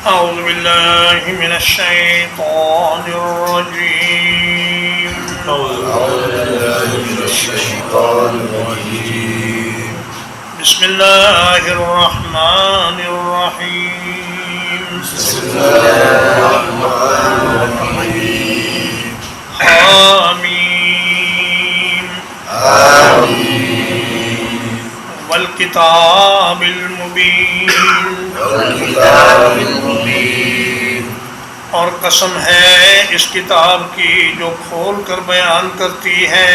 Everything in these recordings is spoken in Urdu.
أعوذ بالله من الشيطان الرجيم. بسم الله الرحمن الرحيم. حاميم. والکتاب المبین. اور قسم ہے اس کتاب کی جو کھول کر بیان کرتی ہے.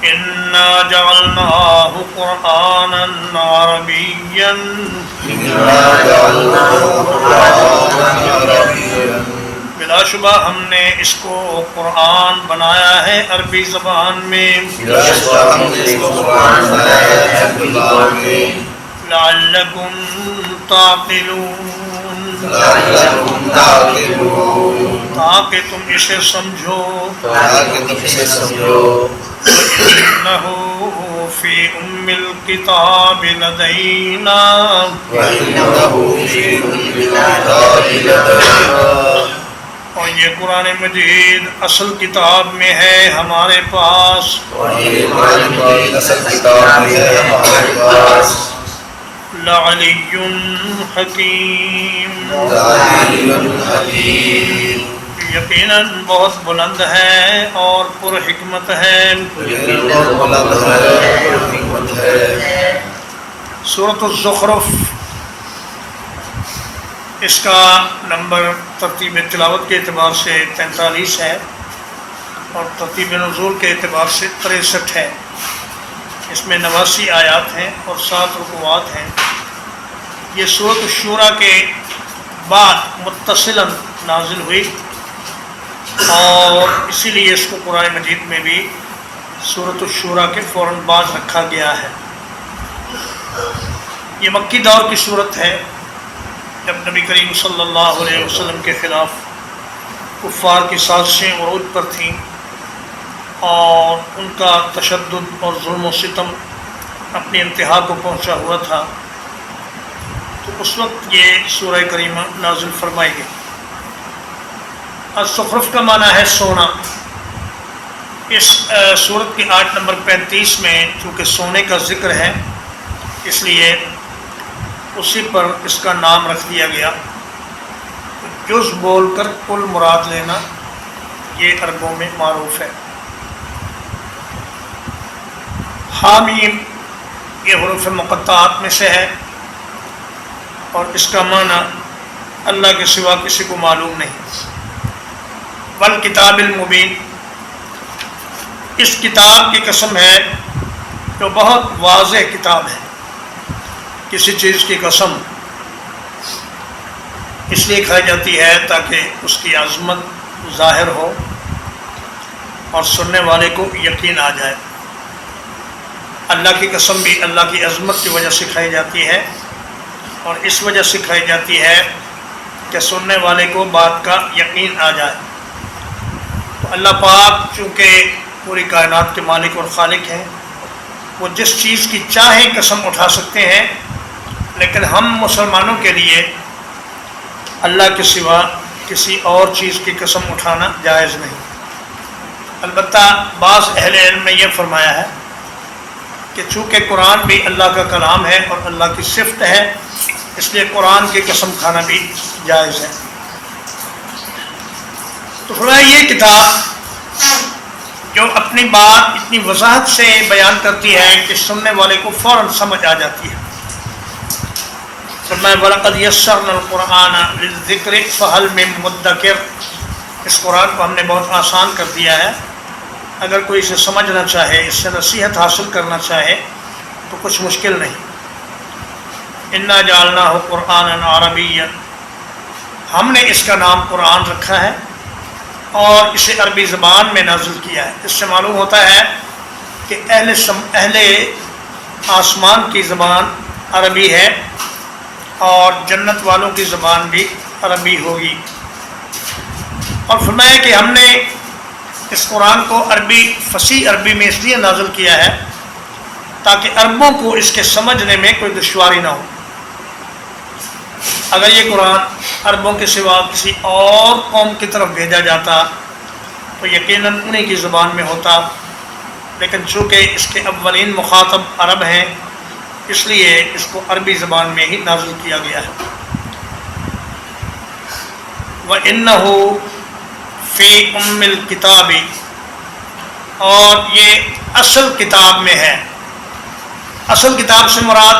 انا جعلناہ قرآنا عربیا. بلا شبہ ہم نے اس کو قرآن بنایا ہے عربی زبان میں. لعلکم تعقلون. تاکہ تم اسے سمجھو. وَإِنَّهُ فِي أُمِّ الْكِتَابِ لَدَيْنَا. اور یہ قرآن مجید اصل کتاب میں ہے ہمارے پاس. لعلی حکیم. یقیناً بہت بلند ہے اور پر حکمت ہے. سورۃ الزخرف اس کا نمبر ترتیب تلاوت کے اعتبار سے 43 ہے اور ترتیب نزول کے اعتبار سے 63 ہے. اس میں 89 آیات ہیں اور 7 رکوعات ہیں. یہ سورۃ الشورى کے بعد متصلاً نازل ہوئی اور اسی لیے اس کو قرآن مجید میں بھی سورۃ الشورى کے فوراً بعد رکھا گیا ہے. یہ مکی دور کی صورت ہے جب نبی کریم صلی اللہ علیہ وسلم کے خلاف کفار کی سازشیں عروج پر تھیں اور ان کا تشدد اور ظلم و ستم اپنی انتہا کو پہنچا ہوا تھا. تو اس وقت یہ سورہ کریمہ نازل فرمائی گئی. الزخرف کا معنی ہے سونا. اس سورت کی آیت نمبر 35 میں چونکہ سونے کا ذکر ہے اس لیے اسی پر اس کا نام رکھ دیا گیا. جز بول کر کل مراد لینا یہ عربوں میں معروف ہے. حامیم یہ حروف مقطعات میں سے ہے اور اس کا معنی اللہ کے سوا کسی کو معلوم نہیں. والکتاب المبین اس کتاب کی قسم ہے جو بہت واضح کتاب ہے. کسی چیز کی قسم اس لیے کھائی جاتی ہے تاکہ اس کی عظمت ظاہر ہو اور سننے والے کو یقین آ جائے. اللہ کی قسم بھی اللہ کی عظمت کی وجہ سے کھائی جاتی ہے اور اس وجہ سے کھائی جاتی ہے کہ سننے والے کو بات کا یقین آ جائے. تو اللہ پاک چونکہ پوری کائنات کے مالک اور خالق ہیں وہ جس چیز کی چاہیں قسم اٹھا سکتے ہیں لیکن ہم مسلمانوں کے لیے اللہ کے سوا کسی اور چیز کی قسم اٹھانا جائز نہیں. البتہ بعض اہل علم نے یہ فرمایا ہے کہ چونکہ قرآن بھی اللہ کا کلام ہے اور اللہ کی صفت ہے اس لیے قرآن کی قسم کھانا بھی جائز ہے. تو فرمایا یہ کتاب جو اپنی بات اتنی وضاحت سے بیان کرتی ہے کہ سننے والے کو فوراً سمجھ آ جاتی ہے. فرمایا وَلَقَدْ يَسَّرْنَا الْقُرْآنَ لِلذِّكْرِ فَهَلْ مِن مُدَّكِرٍ. اس قرآن کو ہم نے بہت آسان کر دیا ہے. اگر کوئی اسے سمجھنا چاہے اس سے نصیحت حاصل کرنا چاہے تو کچھ مشکل نہیں. اِنَّا جَعَلْنَاهُ قُرْآنًا عَرَبِيًّا ہم نے اس کا نام قرآن رکھا ہے اور اسے عربی زبان میں نازل کیا ہے. اس سے معلوم ہوتا ہے کہ اہل آسمان کی زبان عربی ہے اور جنت والوں کی زبان بھی عربی ہوگی. اور فرمایا کہ ہم نے اس قرآن کو عربی فصیح عربی میں اس لیے نازل کیا ہے تاکہ عربوں کو اس کے سمجھنے میں کوئی دشواری نہ ہو۔ اگر یہ قرآن عربوں کے سوا کسی اور قوم کی طرف بھیجا جاتا تو یقیناً انہیں کی زبان میں ہوتا، لیکن چونکہ اس کے اولین مخاطب عرب ہیں اس لیے اس کو عربی زبان میں ہی نازل کیا گیا ہے۔ وَإِنَّهُ فِي أُمِّ الْكِتَابِ، اور یہ اصل کتاب میں ہے۔ اصل کتاب سے مراد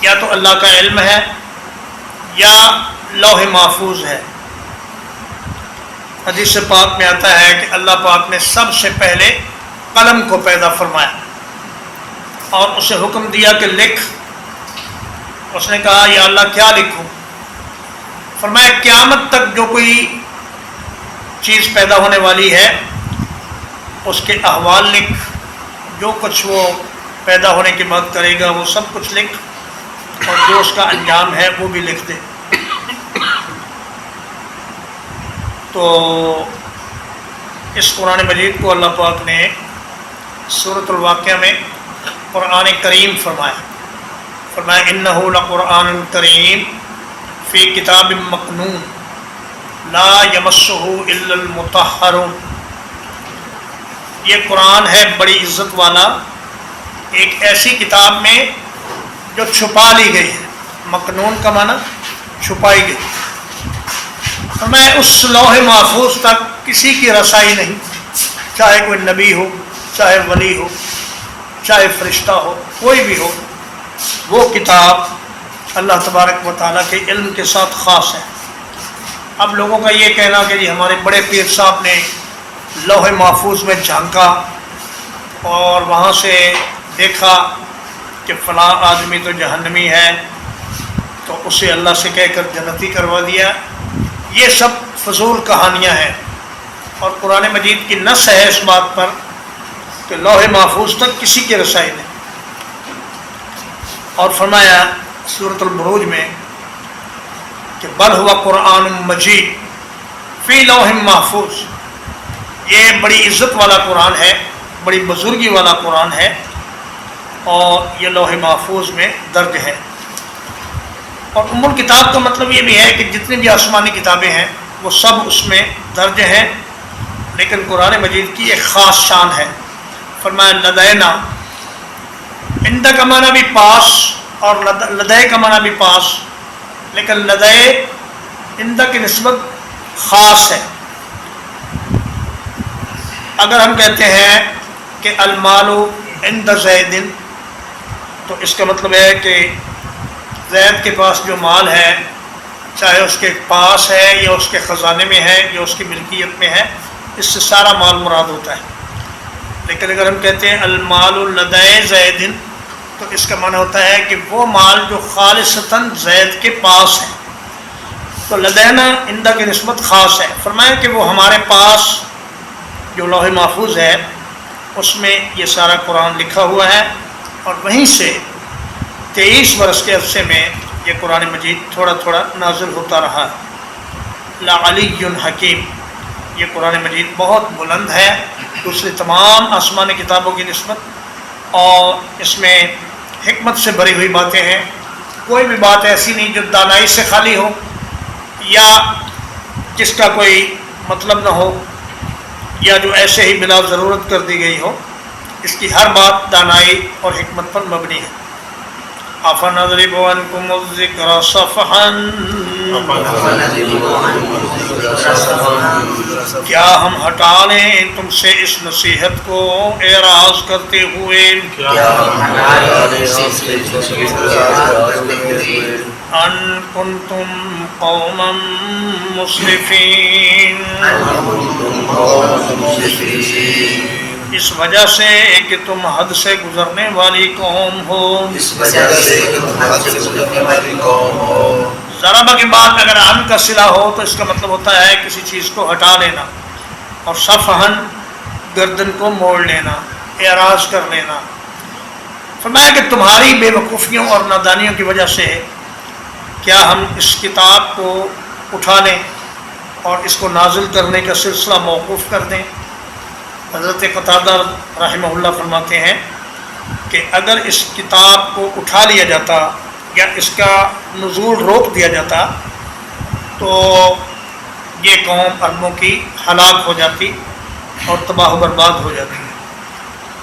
یا تو اللہ کا علم ہے یا لوح محفوظ ہے۔ حدیث پاک میں آتا ہے کہ اللہ پاک نے سب سے پہلے قلم کو پیدا فرمایا اور اسے حکم دیا کہ لکھ۔ اس نے کہا یا اللہ کیا لکھوں؟ فرمایا قیامت تک جو کوئی چیز پیدا ہونے والی ہے اس کے احوال لکھ، جو کچھ وہ پیدا ہونے کے بعد کرے گا وہ سب کچھ لکھ، اور جو اس کا انجام ہے وہ بھی لکھ دے۔ تو اس قرآن مجید کو اللہ پاک نے سورۃ الواقعہ میں قرآن کریم فرمایا انہ لقرآن کریم فی کتاب مکنون لا یمسہ الا المطہرون۔ یہ قرآن ہے بڑی عزت والا، ایک ایسی کتاب میں جو چھپا لی گئی ہے۔ مکنون کا معنی چھپائی گئی۔ میں اس لوح محفوظ تک کسی کی رسائی نہیں، چاہے کوئی نبی ہو، چاہے ولی ہو، چاہے فرشتہ ہو، کوئی بھی ہو، وہ کتاب اللہ تبارک و تعالیٰ کے علم کے ساتھ خاص ہے۔ اب لوگوں کا یہ کہنا کہ جی ہمارے بڑے پیر صاحب نے لوح محفوظ میں جھانکا اور وہاں سے دیکھا کہ فلاں آدمی تو جہنمی ہے تو اسے اللہ سے کہہ کر جنتی کروا دیا، یہ سب فضول کہانیاں ہیں، اور قرآن مجید کی نص ہے اس بات پر کہ لوح محفوظ تک کسی کی رسائی نہیں۔ اور فرمایا سورۃ البروج میں کہ بل ہوا قرآن مجید فی لوح محفوظ، یہ بڑی عزت والا قرآن ہے، بڑی بزرگی والا قرآن ہے، اور یہ لوح محفوظ میں درج ہے۔ اور ام الکتاب کا مطلب یہ بھی ہے کہ جتنی بھی آسمانی کتابیں ہیں وہ سب اس میں درج ہیں، لیکن قرآن مجید کی ایک خاص شان ہے۔ فرمایا لدینا، عند کا معنی بھی پاس اور لدے کا معنی بھی پاس، لیکن لدے عند کی نسبت خاص ہے۔ اگر ہم کہتے ہیں کہ المال عند زید، تو اس کا مطلب ہے کہ زید کے پاس جو مال ہے، چاہے اس کے پاس ہے یا اس کے خزانے میں ہے یا اس کی ملکیت میں ہے، اس سے سارا مال مراد ہوتا ہے۔ لیکن اگر ہم کہتے ہیں المال لدے زید، تو اس کا معنی ہوتا ہے کہ وہ مال جو خالصتاً زید کے پاس ہے۔ تو لدینا عند کی نسبت خاص ہے۔ فرمایا کہ وہ ہمارے پاس جو لوح محفوظ ہے اس میں یہ سارا قرآن لکھا ہوا ہے، اور وہیں سے 23 برس کے عرصے میں یہ قرآن مجید تھوڑا تھوڑا نازل ہوتا رہا۔ لعلی حکیم، یہ قرآن مجید بہت بلند ہے دوسری تمام آسمانی کتابوں کی نسبت، اور اس میں حکمت سے بھری ہوئی باتیں ہیں۔ کوئی بھی بات ایسی نہیں جو دانائی سے خالی ہو یا جس کا کوئی مطلب نہ ہو یا جو ایسے ہی بلا ضرورت کر دی گئی ہو۔ اس کی ہر بات دانائی اور حکمت پر مبنی ہے۔ أَفَنَضْرِبُ عَنْكُمُ الذِّكْرَ صَفْحًا، کیا ہم ہٹا لیں تم سے اس نصیحت کو اعراض کرتے ہوئے؟ أَن كُنْتُمْ قَوْمًا مُسْرِفِينَ، اس وجہ سے کہ تم حد سے گزرنے والی قوم ہو۔ ضربہ کے بعد اگر عن کا صلہ ہو تو اس کا مطلب ہوتا ہے کسی چیز کو ہٹا لینا، اور صفحاً گردن کو موڑ لینا، اعراض کر لینا۔ فرمایا کہ تمہاری بے وقوفیوں اور نادانیوں کی وجہ سے کیا ہم اس کتاب کو اٹھا لیں اور اس کو نازل کرنے کا سلسلہ موقوف کر دیں؟ حضرت قتادہ رحمہ اللہ فرماتے ہیں کہ اگر اس کتاب کو اٹھا لیا جاتا یا اس کا نزول روک دیا جاتا تو یہ قوم عربوں کی ہلاک ہو جاتی اور تباہ و برباد ہو جاتی،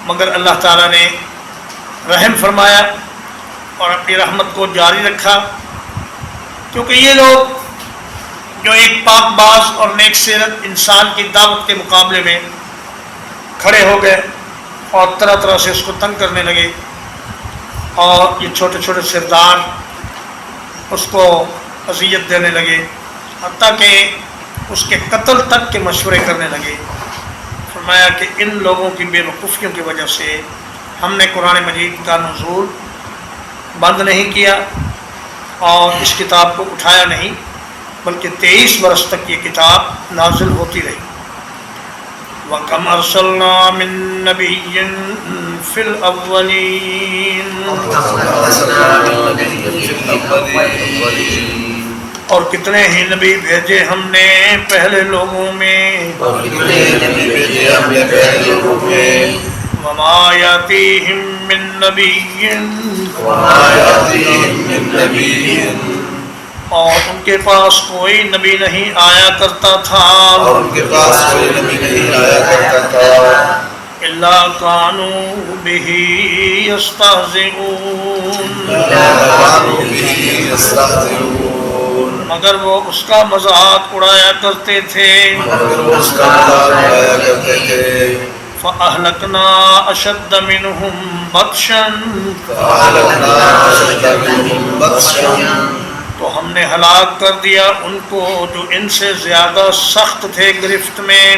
مگر اللہ تعالیٰ نے رحم فرمایا اور اپنی رحمت کو جاری رکھا، کیونکہ یہ لوگ جو ایک پاک باز اور نیک سیرت انسان کی دعوت کے مقابلے میں کھڑے ہو گئے اور طرح طرح سے اس کو تنگ کرنے لگے، اور یہ چھوٹے چھوٹے سردار اس کو اذیت دینے لگے، حتیٰ کہ اس کے قتل تک کے مشورے کرنے لگے۔ فرمایا کہ ان لوگوں کی بے وقوفیوں کی وجہ سے ہم نے قرآن مجید کا نزول بند نہیں کیا اور اس کتاب کو اٹھایا نہیں، بلکہ 23 برس تک یہ کتاب نازل ہوتی رہی۔ وَكَمْ أَرْسَلْنَا مِن نَّبِيٍّ فِي الْأَوَّلِينَ، اور کتنے ہی نبی بھیجے ہم نے پہلے لوگوں میں، وَمَا يَأْتِيهِم مِّن نَّبِيٍّ، اور ان کے پاس کوئی نبی نہیں آیا کرتا تھا، إِلَّا كَانُوا بِهِ يَسْتَهْزِئُونَ، مگر وہ اس کا مذاق اڑایا کرتے تھے۔ فَأَهْلَكْنَا أَشَدَّ مِنْهُمْ بَطْشًا، تو ہم نے ہلاک کر دیا ان کو جو ان سے زیادہ سخت تھے گرفت میں۔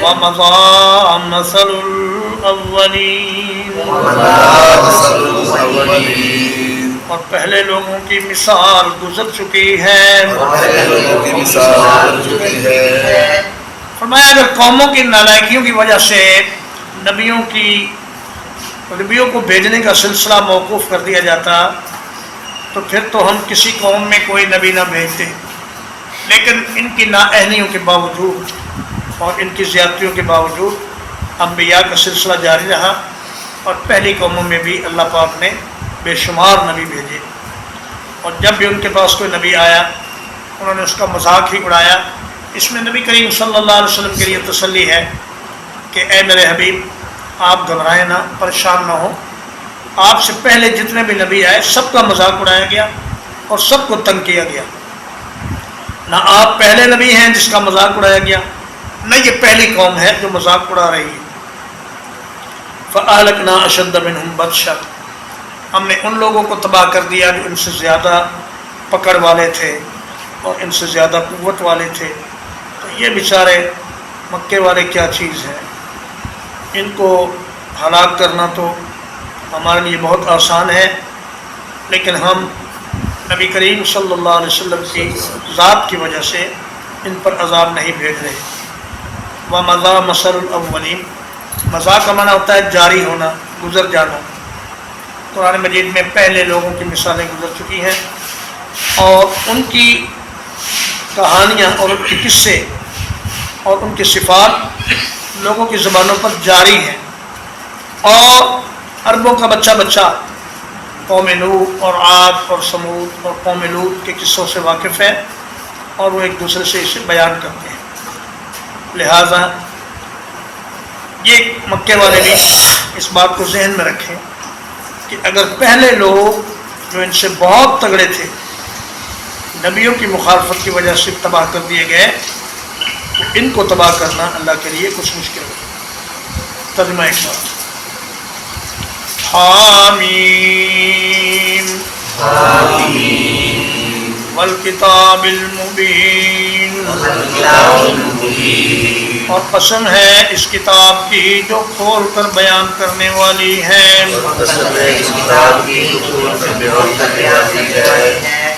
وَمَضَىٰ مَثَلُ الْأَوَّلِينَ، اور پہلے لوگوں کی مثال گزر چکی ہے۔ فرمایا اگر قوموں کی نالائکیوں کی وجہ سے نبیوں کو بھیجنے کا سلسلہ موقوف کر دیا جاتا تو پھر تو ہم کسی قوم میں کوئی نبی نہ بھیجتے، لیکن ان کی نااہلیوں کے باوجود اور ان کی زیادتیوں کے باوجود انبیاء کا سلسلہ جاری رہا، اور پہلی قوموں میں بھی اللہ پاک نے بے شمار نبی بھیجے، اور جب بھی ان کے پاس کوئی نبی آیا انہوں نے اس کا مذاق ہی اڑایا۔ اس میں نبی کریم صلی اللہ علیہ وسلم کے لیے تسلی ہے کہ اے میرے حبیب آپ گھبرائیں نہ، پریشان نہ ہو، آپ سے پہلے جتنے بھی نبی آئے سب کا مذاق اڑایا گیا اور سب کو تنگ کیا گیا، نہ آپ پہلے نبی ہیں جس کا مذاق اڑایا گیا، نہ یہ پہلی قوم ہے جو مذاق اڑا رہی ہے۔ فَأَهْلَكْنَا أَشَدَّ مِنْهُمْ بَطْشًا، ہم نے ان لوگوں کو تباہ کر دیا جو ان سے زیادہ پکڑ والے تھے اور ان سے زیادہ قوت والے تھے۔ تو یہ بیچارے مکے والے کیا چیز ہیں، ان کو ہلاک کرنا تو ہمارے لیے بہت آسان ہے، لیکن ہم نبی کریم صلی اللہ علیہ وسلم کی ذات کی وجہ سے ان پر عذاب نہیں بھیج رہے۔ وَمَضَىٰ مَثَلُ الْأَوَّلِينَ، مضا کا معنی ہوتا ہے جاری ہونا، گزر جانا۔ قرآن مجید میں پہلے لوگوں کی مثالیں گزر چکی ہیں اور ان کی کہانیاں اور ان کے قصے اور ان کی صفات لوگوں کی زبانوں پر جاری ہیں، اور عربوں کا بچہ بچہ قوم نوح اور عاد اور ثمود اور قوم لوط کے قصوں سے واقف ہے، اور وہ ایک دوسرے سے اسے بیان کرتے ہیں۔ لہٰذا یہ مکے والے بھی اس بات کو ذہن میں رکھیں کہ اگر پہلے لوگ جو ان سے بہت تگڑے تھے نبیوں کی مخالفت کی وجہ سے تباہ کر دیے گئے، تو ان کو تباہ کرنا اللہ کے لیے کچھ مشکل ہے۔ ترجمہ ایک بار، حامیم والکتاب المبین، اور قسم ہے اس کتاب کی جو کھول کر بیان کرنے والی ہے۔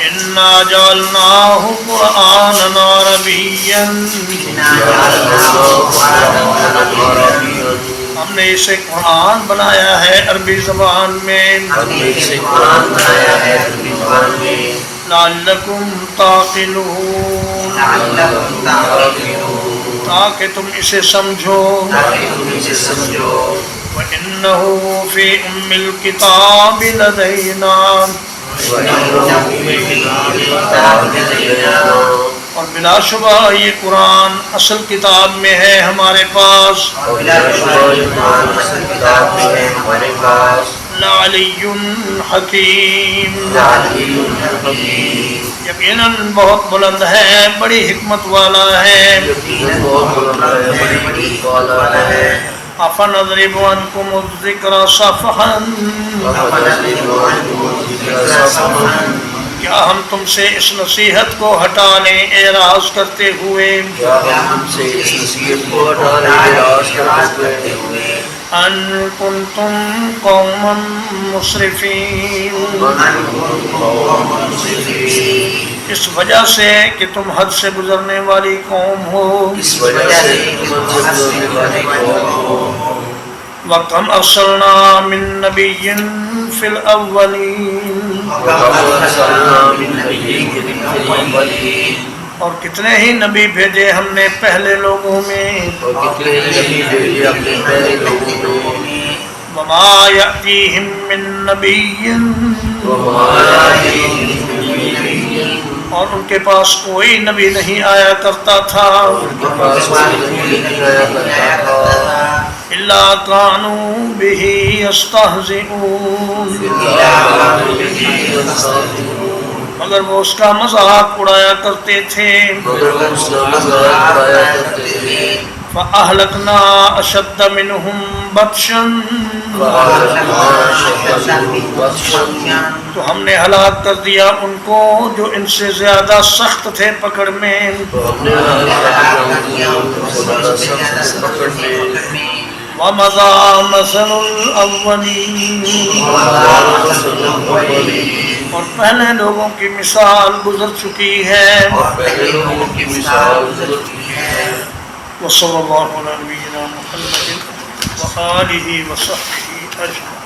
انا جعلناہ قرآنا عربیا، ہم نے اسے قرآن بنایا ہے عربی زبان میں۔ لعلکم تعقلون، تاکہ تم اسے سمجھو وَإِنَّهُ فِي أُمِّ الْكِتَابِ لَدَيْنَا اور بلا شبہ یہ قرآن اصل کتاب میں ہے ہمارے پاس لَعَلِيٌّ حَكِيمٌ یقیناً بہت بلند ہے بڑی حکمت والا ہے أَفَنَضْرِبُ عَنْكُمُ الذِّكْرَ صَفْحًا کیا ہم تم سے اس نصیحت کو ہٹا لیں اعراض کرتے ہوئے ان کنتم قوما مسرفین اس وجہ سے کہ تم حد سے گزرنے والی قوم ہو وَكَمْ أَرْسَلْنَا مِن نَبِيٍّ فِي الْأَوَّلِينَ اور کتنے ہی نبی بھیجے ہم نے پہلے لوگوں میں وَمَا يَأْتِيهِم مِّن نَبِيٍّ اور ان کے پاس کوئی نبی نہیں آیا کرتا تھا إِلَّا كَانُوا بِهِ يَسْتَهْزِئُونَ مگر وہ اس کا مذاق اڑایا کرتے تھے فَأَهْلَكْنَا أَشَدَّ مِنْهُمْ بَطْشًا تو ہم نے ہلاک کر دیا ان کو جو ان سے زیادہ سخت تھے پکڑ میں وَمَضَى مَثَلُ الْأَوَّلِينَ اور پہلے لوگوں کی مثال گزر چکی ہے وصلی اللہ علیہ وسلم وآلہ وصحبہ اجمعین.